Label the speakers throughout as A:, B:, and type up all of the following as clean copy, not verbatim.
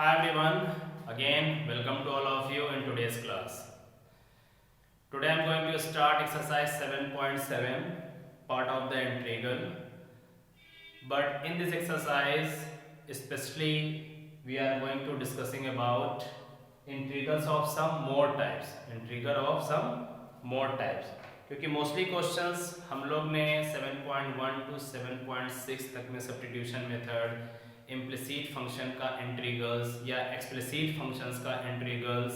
A: Hi everyone, again welcome to all of you in today's class. Today I am going to start exercise 7.7 part of the integral. But in this exercise especially we are going to discussing about integrals of some more types. Integral of some more types. क्योंकि mostly questions हम लोग ने 7.1 to 7.6 तक में substitution method, implicit function का integrals या explicit functions का integrals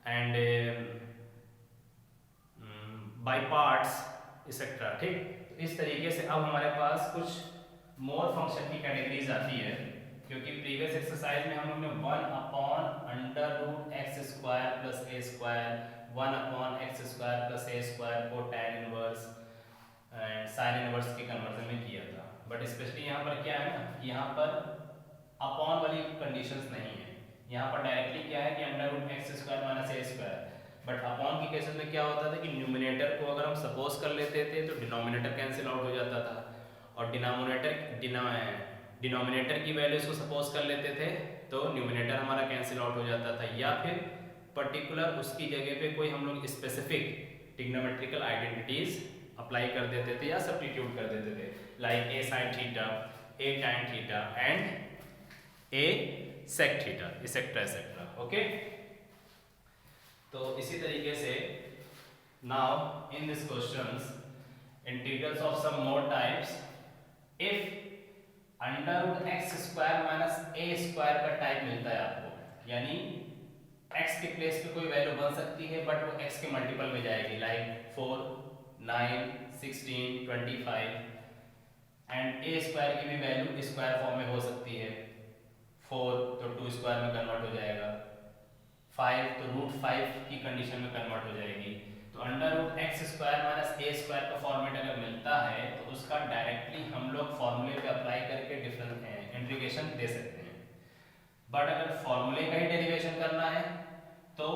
A: and by parts etcetera, ठीक। तो इस तरीके से अब हमारे पास कुछ मोर फंक्शन की कैटेगरीज आती है, क्योंकि प्रीवियस एक्सरसाइज में हम लोग ने 1/√x² plus a square, 1/x² plus a square को tan inverse and sin inverse के कन्वर्जन में किया था। बट स्पेशली यहाँ पर क्या है ना, यहाँ पर अपॉन वाली कंडीशंस नहीं है। यहाँ पर डायरेक्टली क्या है कि √x² minus a square. But upon के केसेस में क्या होता था कि न्यूमिनेटर को अगर हम सपोज कर लेते थे तो डिनोमिनेटर कैंसिल आउट हो जाता था, और डिनोमिनेटर की वैल्यूज को सपोज कर लेते थे तो न्यूमिनेटर हमारा कैंसिल आउट हो जाता था, या फिर पर्टिकुलर उसकी जगह पे कोई हम लोग स्पेसिफिक ट्रिग्नोमेट्रिकल आइडेंटिटीज अप्लाई कर देते थे या सब्स्टिट्यूट कर देते थे, like a sin theta, a tan theta and a sec theta, etcetera etcetera. Okay, तो इसी तरीके से now in this questions integrals of some more types, if √x² minus a square का टाइप मिलता है आपको, यानी x के प्लेस पे कोई वैल्यू बन सकती है बट वो x के मल्टीपल में जाएगी, लाइक 4, 9, 16, 25 एंड a स्क्वायर की भी वैल्यू स्क्वायर फॉर्म में हो सकती है। 4 तो 2 स्क्वायर में कन्वर्ट हो जाएगा, 5 तो √5 की कंडीशन में कन्वर्ट हो जाएगी। तो √x² माइनस a स्क्वायर का फॉर्मेट अगर मिलता है तो उसका डायरेक्टली हम लोग फॉर्मूले पे अप्लाई करके डिफरेंट इंटीग्रेशन दे सकते हैं। बट अगर फॉर्मूले का ही डेरिवेशन करना है तो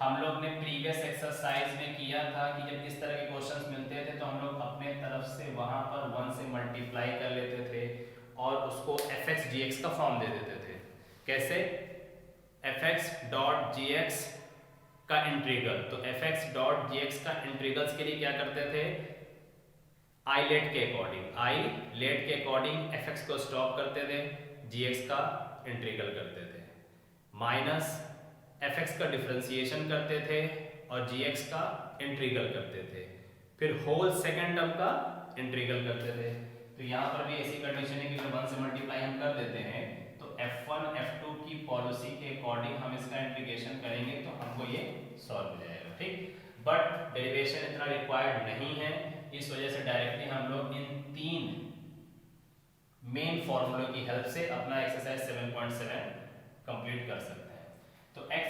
A: हम लोग ने प्रीवियस एक्सरसाइज में किया था कि जब इस तरह के क्वेश्चंस मिलते थे तो हम लोग अपने तरफ से वहां पर 1 से मल्टीप्लाई कर लेते थे और उसको fx dx का फॉर्म दे देते थे। कैसे? fx डॉट gx का इंटीग्रल, तो fx डॉट gx का इंटीग्रल्स के लिए क्या करते थे, i लेट के अकॉर्डिंग fx को स्टॉप करते थे, gx का इंटीग्रल करते थे, माइनस fx का डिफरेंशिएशन करते थे और gx का इंटीग्रल करते थे, फिर होल सेकेंड टर्म का इंटीग्रल करते थे। तो यहाँ पर भी ऐसी कंडीशन है कि अगर 1 से मल्टीप्लाई हम कर देते हैं तो f1 f2 की पॉलिसी के अकॉर्डिंग हम इसका इंटीग्रेशन करेंगे तो हमको ये सॉल्व हो जाएगा, ठीक। बट डेरिवेशन इतना रिक्वायर्ड नहीं है, इस वजह से डायरेक्टली हम लोग इन 3 मेन फॉर्मूलों की हेल्प से अपना एक्सरसाइज 7.7 कंप्लीट कर सकते हैं। तो x²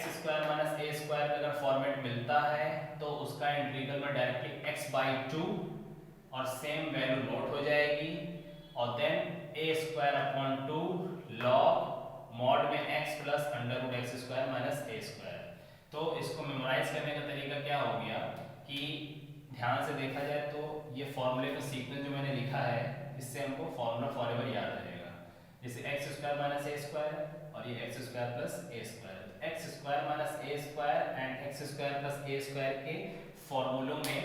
A: माइनस a स्क्वायर का अगर फॉर्मेट मिलता है तो उसका इंटीग्रल में डायरेक्टली x/2 और सेम वैल्यू नोट हो जाएगी, और देन a²/2 log मॉड में x plus √x² minus a square. तो इसको मेमोराइज करने का तरीका क्या हो गया कि ध्यान से देखा जाए तो ये फॉर्मूले का सीक्वेंस जो मैंने लिखा है इससे हमको फॉर्मूला फॉरएवर याद रहेगा, जैसे x² माइनस a स्क्वायर और ये x² plus a square. x² minus a square and x² plus a square के फॉर्मूलों में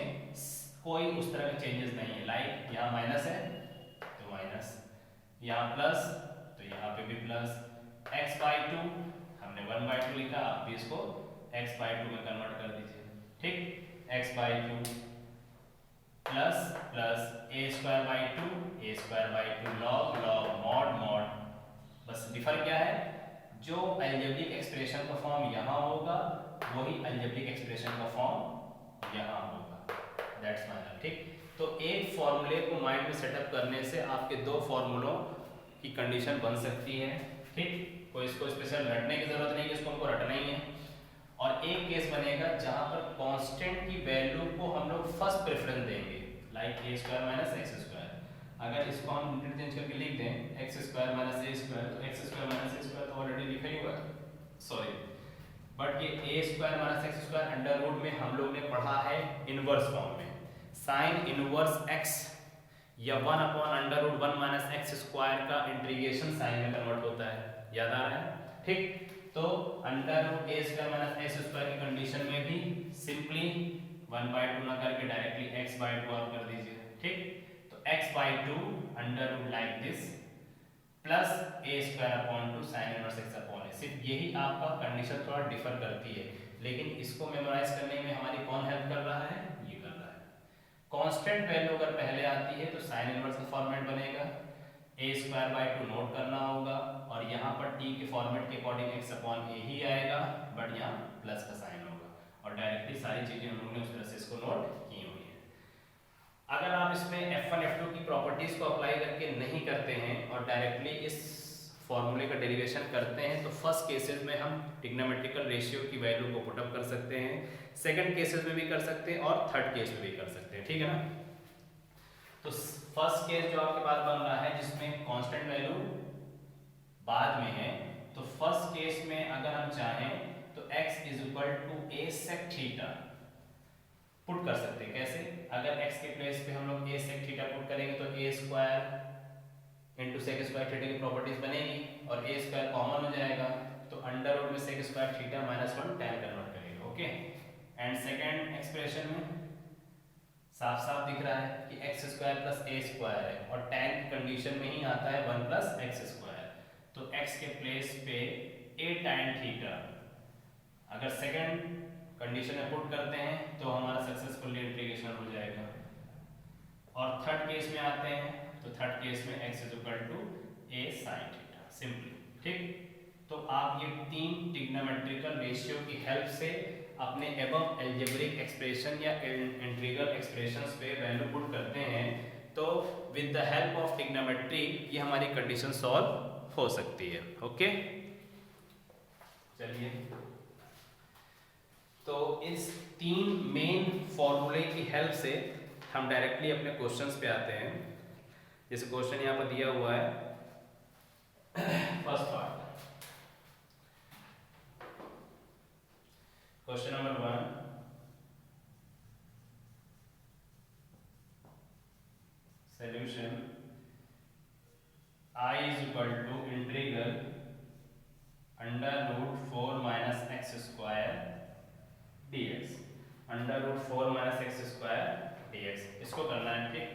A: कोई उस तरह के चेंजेस नहीं है, लाइक यहाँ माइनस है तो माइनस, यहाँ प्लस तो यहाँ पे भी प्लस, x/2 हमने 1/2 लिखा, आप भी इसको x/2 में कन्वर्ट कर दीजिए, ठीक। x/2 plus plus a²/2 log mod, बस डिफर क्या है, जो अलजेब्रिक एक्सप्रेशन का फॉर्म यहाँ होगा वही अलजेब्रिक एक्सप्रेशन का फॉर्म यहाँ होगा, दैट्स फाइनल, ठीक। तो एक फॉर्मूले को माइंड में सेटअप करने से आपके 2 फॉर्मूलों की कंडीशन बन सकती है, ठीक। कोई इसको स्पेशल रटने की जरूरत नहीं कि इसको हमको रटना ही है। और एक केस बनेगा जहां पर कांस्टेंट की वैल्यू को हम लोग फर्स्ट प्रेफरेंस देंगे, लाइक a² माइनस x²। अगर इसको हम इंटरचेंज करके लिख दें x² माइनस a² तो x² माइनस a² तो ऑलरेडी लिखा ही हुआ है, सॉरी, बट ये a² minus x² under root में हम लोग ने पढ़ा है इनवर्स फॉर्म में, साइन इनवर्स x या 1/√1 माइनस x स्क्वायर का इंटीग्रेशन साइन में कन्वर्ट होता है, याद आ रहा है। ठीक। तो under root a square minus x square की कंडीशन में भी सिंपली 1/2 ना करके डायरेक्टली x/2 आप कर दीजिए, ठीक। तो x/2 under root like this plus a square upon 2 sine inverse x upon a. सिर्फ यही आपका कंडीशन थोड़ा डिफर करती है, लेकिन इसको मेमोराइज करने में हमारी कौन हेल्प कर रहा है, ये कर रहा है। कांस्टेंट वैल्यू अगर पहले आती है तो साइन इनवर्स का फॉर्मेट बनेगा, a²/2 नोट करना होगा, और यहाँ पर t के फॉर्मेट के अकॉर्डिंग x अपॉन ए ही आएगा, बट यहाँ प्लस का साइन होगा, और डायरेक्टली सारी चीजें हम लोगों ने उस तरह से इसको नोट की हुई है। अगर आप इसमें f1 f2 की प्रॉपर्टीज को अप्लाई करके नहीं करते हैं और डायरेक्टली इस फॉर्मूले का डेरिवेशन करते हैं, तो फर्स्ट केसेस में हम ट्रिग्नोमेट्रिकल रेशियो की वैल्यू को पुट अप कर सकते हैं, सेकंड केसेस में भी कर सकते हैं, और थर्ड केस में भी कर सकते हैं, ठीक है ना। तो फर्स्ट केस जो आपके पास बन रहा है जिसमें कांस्टेंट वैल्यू बाद में है, तो फर्स्ट केस में अगर हम चाहें तो x = a sec theta put कर सकते हैं। कैसे? अगर x के प्लेस पे हम लोग a sec थीटा पुट करेंगे तो a square into sec square theta की प्रॉपर्टीज बनेगी, और a स्क्वायर कॉमन हो जाएगा, तो अंडर रूट में sec square theta -1 tan convert करेगा, ओके। एंड सेकंड एक्सप्रेशन में साफ साफ दिख रहा है कि x square plus a square है, और tan की कंडीशन में ही आता है 1 + x स्क्वायर, तो x के प्लेस पे a tan थीटा अगर सेकंड कंडीशन में पुट करते हैं तो हमारा सक्सेसफुली इंटीग्रेशन हो जाएगा। और थर्ड केस में आते हैं तो थर्ड केस में x = a sin theta, simply, ठीक। तो आप ये तीन ट्रिग्नोमेट्रिकल रेशियो की हेल्प से अपने एबव एल्जेब्रिक एक्सप्रेशन या इंटीग्रल एक्सप्रेशंस पे वैल्यू पुट करते हैं, तो with the help of trigonometry ये हमारी कंडीशन सॉल्व हो सकती है, ओके। चलिए, तो इस तीन मेन फॉर्मूले की हेल्प से हम डायरेक्टली अपने क्वेश्चंस पे आते हैं। जैसे क्वेश्चन यहाँ पर दिया हुआ है, first part, question number 1, solution I = integral under root 4 - x square dx, under root 4 - x square dx, इसको करना है, ठीक।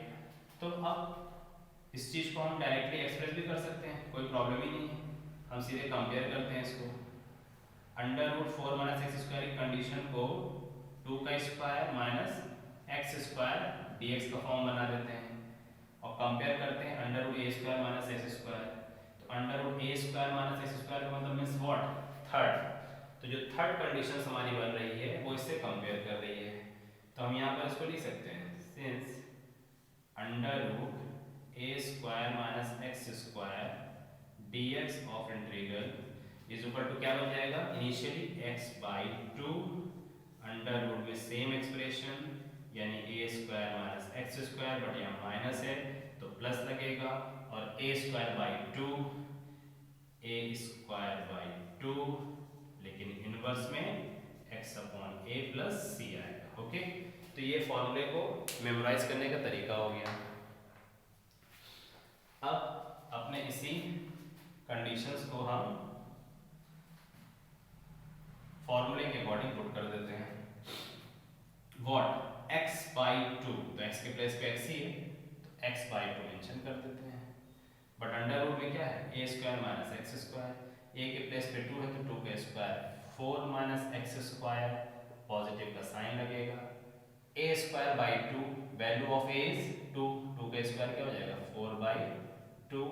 A: तो अब इस चीज को हम डायरेक्टली एक्सप्रेस भी कर सकते हैं, कोई प्रॉब्लम ही नहीं है। हम सीधे कंपेयर करते हैं इसको, अंडर रूट 4 - x स्क्वायर की कंडीशन को 2 का square minus x square dx का फॉर्म बना देते हैं, और कंपेयर करते हैं under root a square minus x square. तो under root a square minus x square का मतलब मीन्स व्हाट, थर्ड। तो जो थर्ड कंडीशन हमारी बन रही है वो इससे कंपेयर कर रही है, तो हम यहाँ पर इसको लिख सकते हैं, since under root a square minus x square dx of integral = क्या बन जाएगा, इनिशियली x/2 अंडर रूट में सेम एक्सप्रेशन यानी a square minus x square, but यहाँ माइनस है तो प्लस लगेगा, और a स्क्वायर/2 लेकिन इनवर्स में x/a + c आएगा, ओके। तो ये फॉर्मूले को मेमोराइज करने का तरीका हो गया। अब अपने इसी कंडीशंस को हम फॉर्मूले के अकॉर्डिंग पुट कर देते हैं। व्हाट, x/2, तो x के प्लेस पे x ही है, तो x/2 मेंशन कर देते हैं, बट अंडर रूट में क्या है, a square minus x square, a के प्लेस पे 2 है तो 2 का स्क्वायर, 4 - x स्क्वायर, पॉजिटिव का साइन लगेगा, a square, value of a is 2, 2 का स्क्वायर क्या हो जाएगा, 4/2,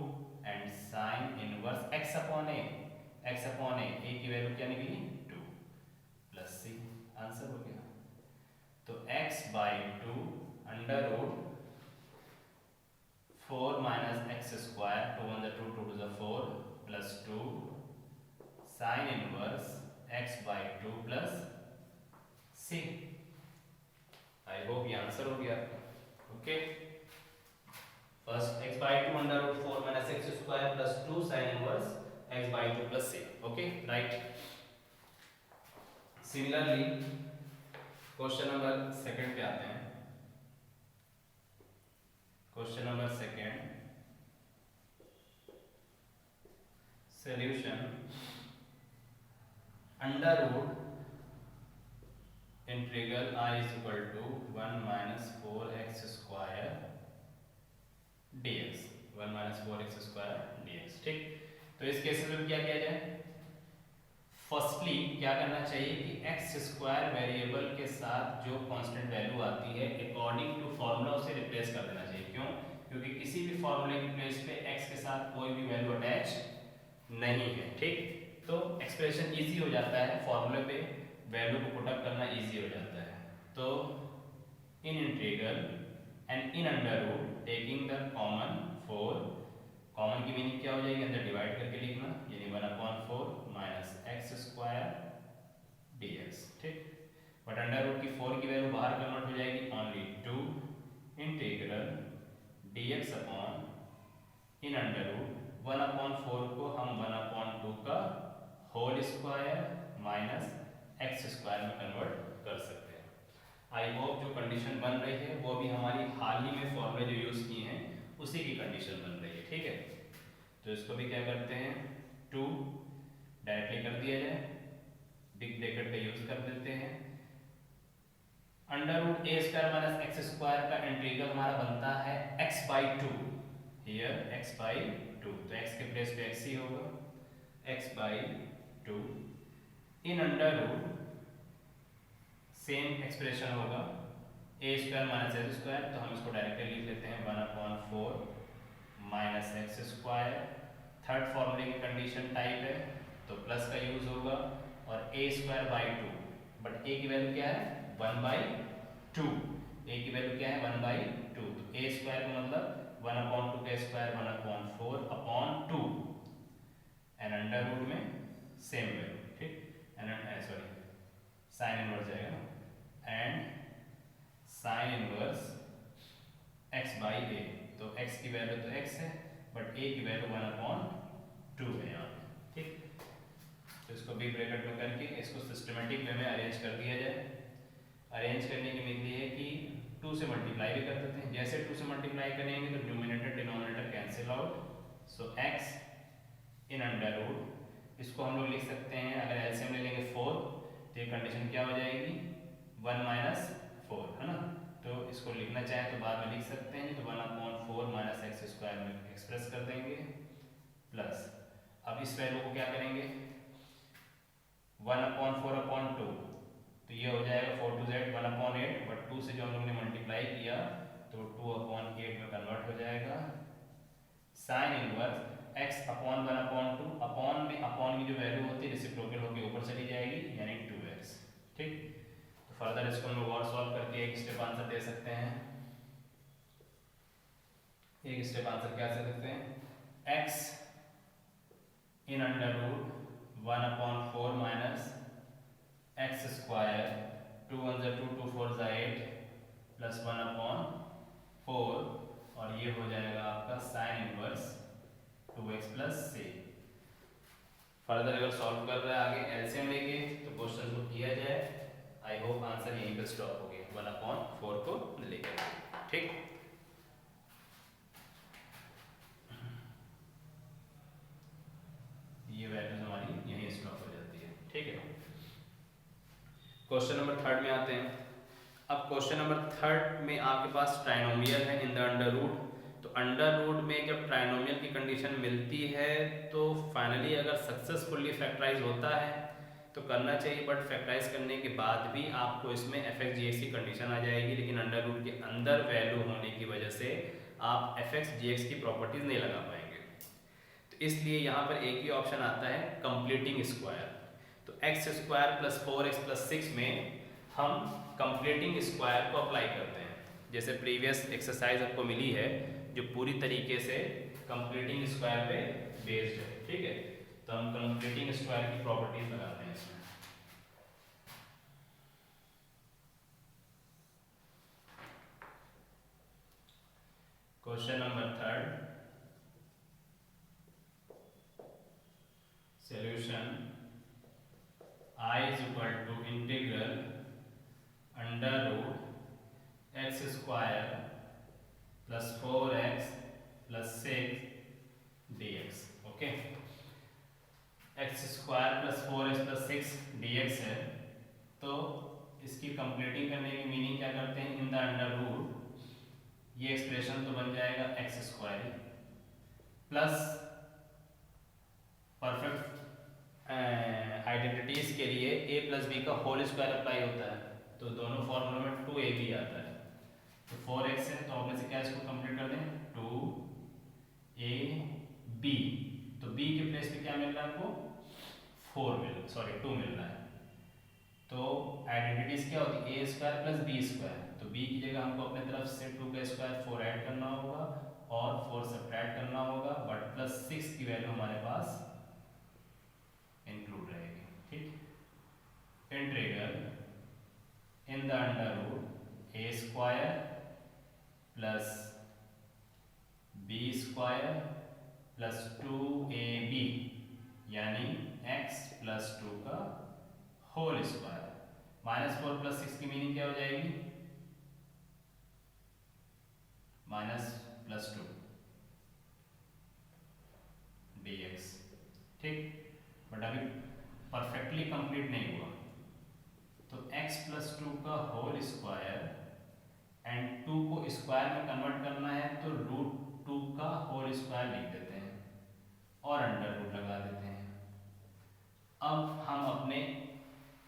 A: and sine inverse x/a, a की वैल्यू क्या निकली, 2 + c, आंसर हो गया। तो x/2 under root 4 - x square, 2 × 2 2 × 4 + 2 sine inverse x/2 + c। I hope ये आंसर हो गया, okay. First x/2 under root 4 - x square + 2 sine inverse x/2 + c, okay, right. Similarly question number second पे आते हैं। Question number second, solution under root integral I is equal to 1 minus 4x square dx, 1 minus 4x square dx। ठीक, तो इस case में क्या किया जाए? फर्स्टली क्या करना चाहिए कि एक्स स्क्वायर वेरिएबल के साथ जो कांस्टेंट वैल्यू आती है अकॉर्डिंग टू फॉर्मूला उसे रिप्लेस कर देना चाहिए। क्यों? क्योंकि किसी भी फॉर्मूले की प्लेस पे एक्स के साथ कोई भी वैल्यू अटैच नहीं है। ठीक, तो एक्सप्रेशन इजी हो जाता है, फॉर्मूले पे वैल्यू को पुट अप करना इजी हो जाता है। तो in integral and in under root taking the common 4, common की मीनिंग क्या हो जाएगी? अंदर डिवाइड करके लिखना, यानी 1/4 माइनस एक्स स्क्वायर dx। ठीक, बट अंडर रूट की 4 की वैल्यू बाहर कन्वर्ट हो जाएगी, only 2 integral dx upon in under root 1/4 को हम 1/2 का whole square minus x square में कन्वर्ट कर सकते हैं। आई होप जो कंडीशन बन रही है वो भी हमारी हाल ही में फॉर्मूले जो यूज किए हैं उसी की कंडीशन बन रही है। ठीक है, तो इसको भी क्या करते हैं, 2 डायरेक्टली कर दिया जाए, बिग ब्रैकेट का यूज कर देते हैं। Under root a square minus x square का इंटीग्रल हमारा बनता है x/2, हियर x/2, तो x के प्लेस पे x ही होगा, x/2 in under root same expression होगा a square minus x square, तो हम इसको डायरेक्टली लिख लेते हैं 1/4 माइनस एक्स स्क्वायर। थर्ड फॉर्मूले की कंडीशन टाइप है तो प्लस का यूज होगा, और a square by 2, but a की वैल्यू क्या है? 1/2, a की वैल्यू क्या है? 1/2, तो a स्क्वायर का मतलब 1/2 का square 1/4 upon 2 and under root में सेम वैल्यू। ठीक, एंड सॉरी साइन इनवर्स जाएगा ना, and sine inverse x by a, तो x की वैल्यू तो x है बट a की वैल्यू 1/2 है यहाँ पे। ठीक, तो इसको बिग ब्रैकेट में करके इसको सिस्टमेटिक वे में अरेंज कर दिया जाए। अरेंज करने की मीनिंग ये है कि 2 से मल्टीप्लाई भी कर देते हैं, जैसे 2 से मल्टीप्लाई करेंगे तो numerator denominator cancel out, so x in under root, इसको हम लोग लिख सकते हैं अगर एलसीएम ले लेंगे 4, तो ये कंडीशन क्या हो जाएगी? 1 माइनस 4, है ना, तो इसको लिखना चाहें तो बाद में लिख सकते हैं, तो 1/4 माइनस एक्स स्क्वायर में एक्सप्रेस कर देंगे, प्लस अब इस वैल्यू को क्या करेंगे? 1/4/2, तो ये हो जाएगा 4 2 Z 1/8, बट 2 से जो हम लोग ने मल्टीप्लाई किया तो 2/8 में कन्वर्ट हो जाएगा। Sign inverse x upon 1/2, upon में अपॉन की जो वैल्यू होती है रेसिप्रोकल होकर ऊपर चली जाएगी, यानी 2x। ठीक, तो फर्दर इसको हम लोग और सॉल्व करके एक स्टेप आंसर दे सकते हैं। एक स्टेप आंसर क्या दे सकते हैं? x in under root 1/4 minus x square, 2 1 2 2 4 8 plus 1/4, और ये हो जाएगा आपका sine inverse 2x plus c। Further अगर सॉल्व कर रहे हैं आगे एलसीएम लेके तो क्वेश्चन को किया जाए। आई होप आंसर यहीं पे स्टॉप हो गया 1/4 को लेकर। ठीक, ये वैल्यूज हमारी यहीं स्टॉप हो जाती है। ठीक है, क्वेश्चन नंबर 3 में आते हैं। अब क्वेश्चन नंबर 3 में आपके पास ट्राइनोमियल है इन द अंडर रूट, तो अंडर रूट में जब ट्राइनोमियल की कंडीशन मिलती है तो फाइनली अगर सक्सेसफुली फैक्टराइज होता है तो करना चाहिए, बट फैक्टराइज करने के बाद भी आपको इसमें f(x) की कंडीशन आ जाएगी, लेकिन अंडर रूट के अंदर वैल्यू होने की वजह से आप f(x) की प्रॉपर्टीज नहीं लगा पाएंगे। तो इसलिए यहाँ पर एक ही ऑप्शन आता है कंप्लीटिंग स्क्वायर, तो x square plus 4x plus 6 में हम कंप्लीटिंग स्क्वायर को अप्लाई करते हैं, जैसे प्रीवियस एक्सरसाइज आपको मिली है जो पूरी तरीके से कंप्लीटिंग स्क्वायर पे बेस्ड है। ठीक है, तो हम कंप्लीटिंग स्क्वायर की प्रॉपर्टीज लगाते हैं इसमें। Question number 3, solution I is equal to integral under root x square plus 4x plus 6 dx। Okay, x x square plus 4x plus 6 dx है, तो इसकी कंप्लीटिंग करने की मीनिंग क्या करते हैं, इन द अंडर रूट, ये एक्सप्रेशन तो बन जाएगा x square plus perfect identities के लिए a प्लस बी का होल स्क्वायर अप्लाई होता है, तो दोनों फॉर्मूला में 2ab आता है। तो 4x है तो अपने से क्या इसको कंप्लीट कर दें, 2ab, तो b के प्लेस पे क्या मिल रहा है आपको, 2 मिल रहा है। तो आइडेंटिटीज क्या होती है, a square plus b square, तो b की जगह हमको अपने तरफ से 2 का स्क्वायर 4 ऐड करना होगा और 4 सब्ट्रैक्ट करना होगा, बट प्लस 6 की वैल्यू हमारे पास इंक्लूड रहेगी। ठीक, integral in the under root a square plus b square plus 2ab यानी x प्लस 2 का होल स्क्वायर, -4 प्लस 6 की मीनिंग क्या हो जाएगी, -+2 dx। ठीक, बट अभी परफेक्टली कंप्लीट नहीं हुआ, तो x प्लस 2 का होल स्क्वायर एंड 2 को स्क्वायर में कन्वर्ट करना है तो √2 का होल स्क्वायर लिख देते हैं और अंडर रूट लगा देते हैं। अब हम अपने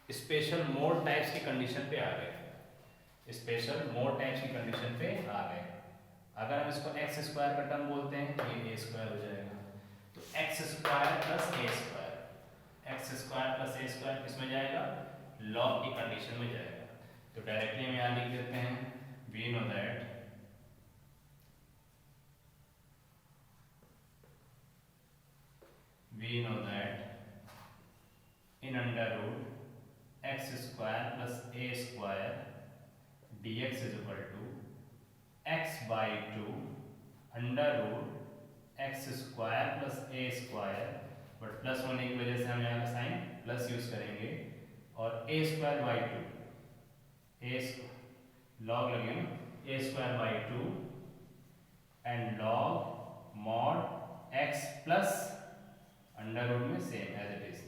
A: स्पेशल मोड टाइप्स की कंडीशन पे आ गए, स्पेशल मोड टाइप्स की कंडीशन पे आ गए। अगर हम इसको एक्स स्क्वायर का टर्म बोलते हैं तो ये a स्क्वायर हो जाएगा, तो x square plus a square, x square plus a square किस में जाएगा, लॉग की कंडीशन में जाएगा। तो डायरेक्टली हम यहाँ लिख देते हैं, we know that in under root x square plus a square dx is equal to x by 2 under root x square plus a square, but plus होने की वजह से हम यहाँ का साइन प्लस यूज करेंगे, और a square by 2, a log लगेगा a square by 2 and log mod x plus under root में सेम एज इट इज,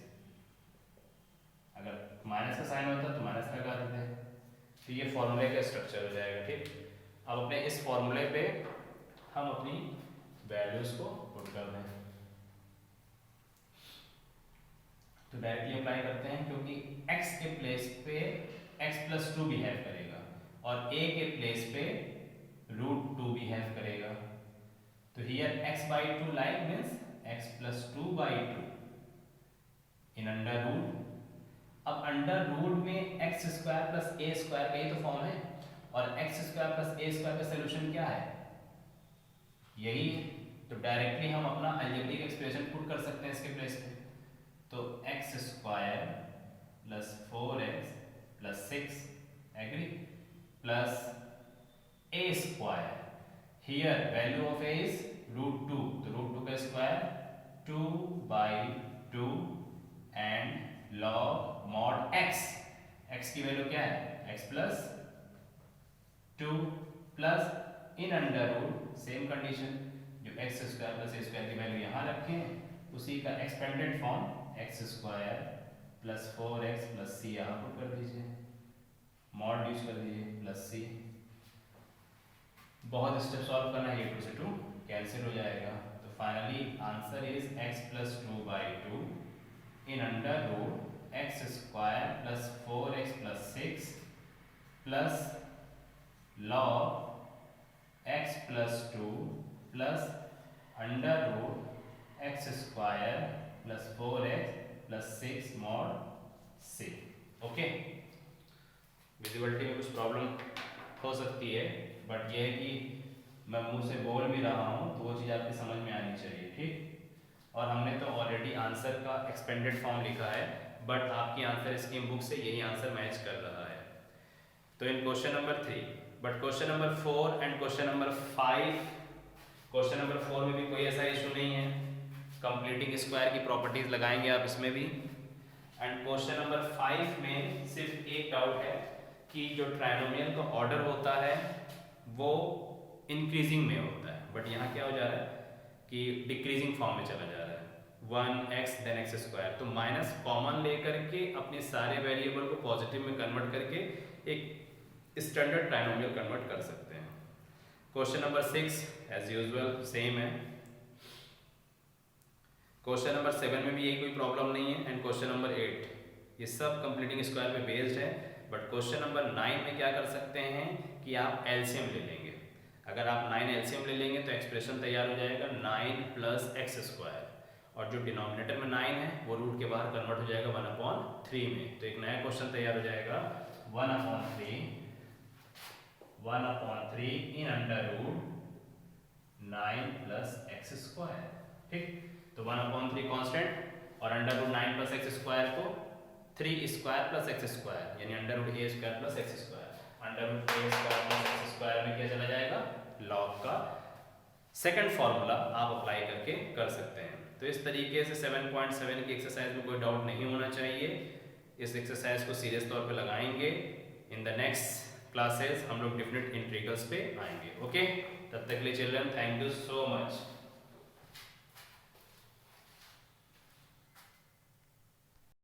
A: अगर माइनस का साइन होता तो माइनस लगा देते हैं। तो ये फॉर्मूले का स्ट्रक्चर हो जाएगा। ठीक, अब अपने इस फॉर्मूले पे हम अपनी वैल्यूज को पुट कर दें, तो डायरेक्टली अप्लाई करते हैं, क्योंकि x के प्लेस पे x प्लस 2 बिहेव करेगा और a के प्लेस पे √2 बिहेव करेगा। तो here x by 2 like means x plus 2 by 2 in under root. अब अंडर रूट में x square plus a square का ही तो फॉर्म है, और x square plus a square का सोल्यूशन क्या है, यही है। तो डायरेक्टली हम अपना अलजेब्रिक एक्सप्रेशन पुट कर सकते हैं इसके प्लेस पे, तो x square plus 4x plus 6 agree plus a square, here value of a is √2, तो √2 का square 2 by 2 and log mod x की वैल्यू क्या है, x plus 2 plus in under root same condition, जो x square plus a square की value यहाँ रखें उसी का expanded form x square plus 4x plus c यहाँ पुट कर दीजिए, मॉड यूज कर दीजिए प्लस c। बहुत स्टेप सॉल्व करना है, 2 से 2 कैंसिल हो जाएगा, तो finally answer is x plus 2 by 2 in under root x square plus 4x plus 6 plus log x plus 2 plus under root x square plus 4x plus 6 mod c। Okay, visibility में कुछ problem हो सकती है, but यह है कि मैं मुंह से बोल भी रहा हूँ तो वो चीज़ आपकी समझ में आनी चाहिए। ठीक, और हमने तो ऑलरेडी आंसर का एक्सपेंडेड फॉर्म लिखा है, बट आपकी आंसर स्कीम बुक से यही आंसर मैच कर रहा है। तो in question number 3, but question number 4 and question number 5, question number 4 में भी कोई ऐसा इशू नहीं है, कंप्लीटिंग स्क्वायर की प्रॉपर्टीज लगाएंगे आप इसमें भी। एंड क्वेश्चन नंबर 5 में सिर्फ एक डाउट है कि जो ट्राइनोमियल का ऑर्डर होता है वो इंक्रीजिंग में होता है, बट यहाँ क्या हो जा रहा है कि डिक्रीजिंग फॉर्म में चला जा रहा है। 1x then x square. तो माइनस कॉमन लेकर के अपने सारे वेरिएबल को पॉजिटिव में कन्वर्ट करके एक स्टैंडर्ड ट्राइनोमियल कन्वर्ट कर सकते हैं। Question number 6 as usual same है। क्वेश्चन नंबर 7 में भी यही कोई प्रॉब्लम नहीं है एंड क्वेश्चन नंबर 8 ये सब कंप्लीटिंग स्क्वायर पे बेस्ड है। बट क्वेश्चन नंबर 9 में क्या कर सकते हैं कि आप एलसीएम ले लेंगे। अगर आप 9 एलसीएम ले लेंगे तो एक्सप्रेशन तैयार हो जाएगा 9 प्लस एक्स स्क्वायर, और जो डिनोमिनेटर में 9 है वो रूट के बाहर कन्वर्ट हो जाएगा 1/3 में। तो एक नया क्वेश्चन तैयार हो जाएगा 1/3 in under root 9 plus x square. ठीक, तो 1/3 कांस्टेंट और under root 9 plus x square को 3 स्क्वायर प्लस एक्स स्क्वायर यानी under root a square plus x square. Under root a square plus x square में क्या चला जाएगा, लॉग का सेकंड फॉर्मूला आप अप्लाई करके कर सकते हैं। तो इस तरीके से 7.7 की एक्सरसाइज में कोई डाउट नहीं होना चाहिए। इस एक्सरसाइज को सीरियस तौर पे लगाएंगे। इन द नेक्स्ट क्लासेस हम लोग डिफरेंट इंटीग्रल्स पे आएंगे। ओके, तब तक के लिए children thank you so much.